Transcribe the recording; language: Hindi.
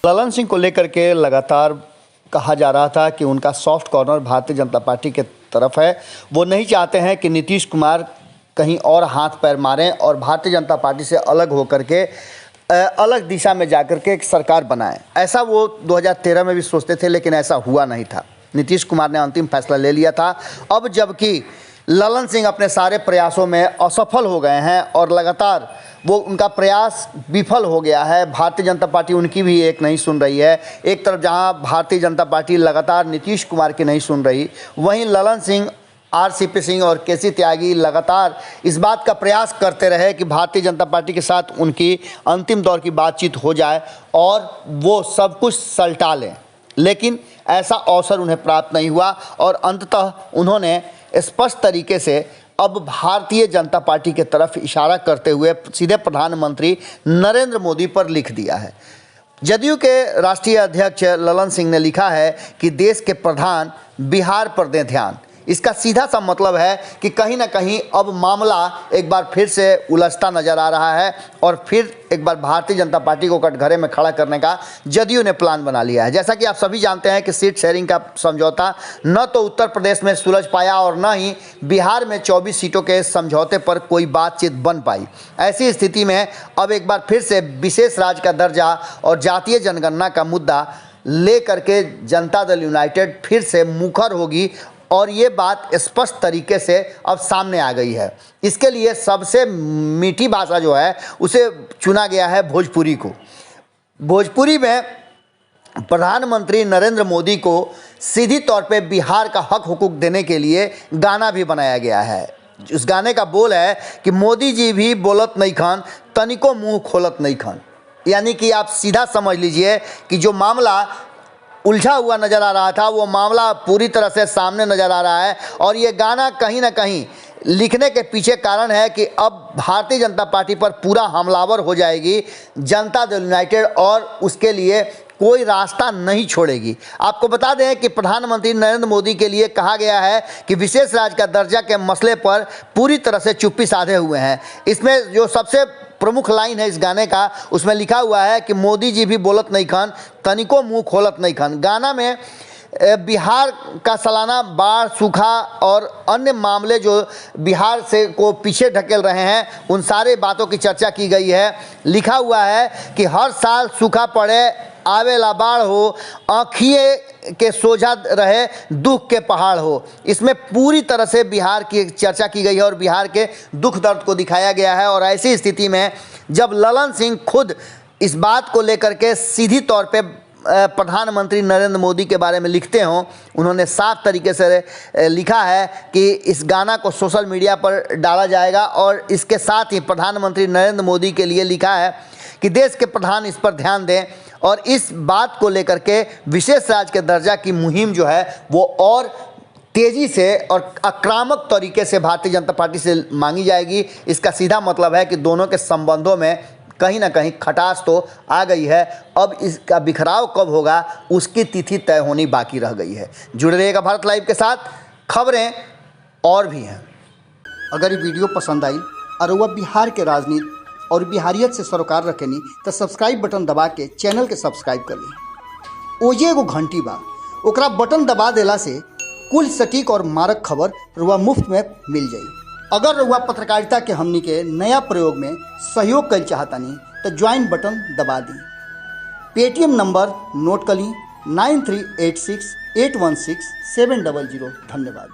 ललन सिंह को लेकर के लगातार कहा जा रहा था कि उनका soft corner Bharatiya Janata party के तरफ है। वो नहीं चाहते हैं कि नीतीश कुमार कहीं और हाथ पैर मारें और भारतीय जनता पार्टी से अलग होकर के अलग दिशा में जाकर के एक सरकार बनाएं। ऐसा वो 2013 में भी सोचते थे, लेकिन ऐसा हुआ नहीं था। नीतीश कुमार ने अंतिम फैसला ले लिया था। अब जबकि ललन सिंह अपने सारे प्रयासों में असफल हो गए हैं और लगातार वो उनका प्रयास विफल हो गया है। भारतीय जनता पार्टी उनकी भी एक नहीं सुन रही है। एक तरफ जहां भारतीय जनता पार्टी लगातार नीतीश कुमार की नहीं सुन रही, वहीं ललन सिंह, आरसीपी सिंह और केसी त्यागी लगातार इस बात का प्रयास करते रहे कि भारतीय जनता पार्टी के साथ उनकी अंतिम दौर की बातचीत हो जाए और वो सब कुछ सलटा लें, लेकिन ऐसा अवसर उन्हें प्राप्त नहीं हुआ और अंततः उन्होंने स्पष्ट तरीके से अब भारतीय जनता पार्टी के तरफ इशारा करते हुए सीधे प्रधानमंत्री नरेंद्र मोदी पर लिख दिया है। जदयू के राष्ट्रीय अध्यक्ष ललन सिंह ने लिखा है कि देश के प्रधान बिहार पर दें ध्यान। इसका सीधा सा मतलब है कि कहीं ना कहीं अब मामला एक बार फिर से उलझता नजर आ रहा है और फिर एक बार भारतीय जनता पार्टी को कटघरे में खड़ा करने का जदयू ने प्लान बना लिया है। जैसा कि आप सभी जानते हैं कि सीट शेयरिंग का समझौता न तो उत्तर प्रदेश में सुलझ पाया और न ही बिहार में 24 सीटों के समझौते पर कोई बातचीत बन पाई। ऐसी स्थिति में अब एक बार फिर से विशेष राज्य का दर्जा और जातीय जनगणना का मुद्दा लेकर के जनता दल यूनाइटेड फिर से मुखर होगी और ये बात स्पष्ट तरीके से अब सामने आ गई है। इसके लिए सबसे मीठी भाषा जो है उसे चुना गया है भोजपुरी को। भोजपुरी में प्रधानमंत्री नरेंद्र मोदी को सीधी तौर पे बिहार का हक हुकूक देने के लिए गाना भी बनाया गया है। उस गाने का बोल है कि मोदी जी भी बोलत नहीं खान, तनिको मुंह खोलत नहीं खान। यानी कि आप सीधा समझ लीजिए कि जो मामला उलझा हुआ नज़र आ रहा था वो मामला पूरी तरह से सामने नज़र आ रहा है। और ये गाना कहीं ना कहीं लिखने के पीछे कारण है कि अब भारतीय जनता पार्टी पर पूरा हमलावर हो जाएगी जनता दल यूनाइटेड और उसके लिए कोई रास्ता नहीं छोड़ेगी। आपको बता दें कि प्रधानमंत्री नरेंद्र मोदी के लिए कहा गया है कि विशेष राज्य का दर्जा के मसले पर पूरी तरह से चुप्पी साधे हुए हैं। इसमें जो सबसे प्रमुख लाइन है इस गाने का, उसमें लिखा हुआ है कि मोदी जी भी बोलत नहीं खान, तनिको मुंह खोलत नहीं खान। गाना में बिहार का सालाना बाढ़, सूखा और अन्य मामले जो बिहार से को पीछे ढकेल रहे हैं, उन सारे बातों की चर्चा की गई है। लिखा हुआ है कि हर साल सूखा पड़े, आवेला बाढ़ हो, आँखिए के सोझा रहे, दुख के पहाड़ हो। इसमें पूरी तरह से बिहार की चर्चा की गई है और बिहार के दुख दर्द को दिखाया गया है। और ऐसी स्थिति में जब ललन सिंह खुद इस बात को लेकर के सीधी तौर पे प्रधानमंत्री नरेंद्र मोदी के बारे में लिखते हों, उन्होंने साफ तरीके से लिखा है कि इस गाना को सोशल मीडिया पर डाला जाएगा। और इसके साथ ही प्रधानमंत्री नरेंद्र मोदी के लिए लिखा है कि देश के प्रधान इस पर ध्यान दें और इस बात को लेकर के विशेष राज्य के दर्जा की मुहिम जो है वो और तेज़ी से और आक्रामक तरीके से भारतीय जनता पार्टी से मांगी जाएगी। इसका सीधा मतलब है कि दोनों के संबंधों में कहीं ना कहीं खटास तो आ गई है। अब इसका बिखराव कब होगा उसकी तिथि तय होनी बाकी रह गई है। जुड़े रहिएगा भारत लाइव के साथ, खबरें और भी हैं। अगर ये वीडियो पसंद आई और वह बिहार के राजनीति और बिहारियत से सरोकार रखेनी तो सब्सक्राइब बटन दबा के चैनल के सब्सक्राइब कर ली। ओजे एगो घंटी बा, ओकरा बटन दबा देला से कुल सटीक और मारक खबर रुआ मुफ्त में मिल जाई। अगर रुआ पत्रकारिता के हमनी के नया प्रयोग में सहयोग कर चाहतानी तो ज्वाइन बटन दबा दी। पेटीएम नंबर नोट कर ली 9386816700। धन्यवाद।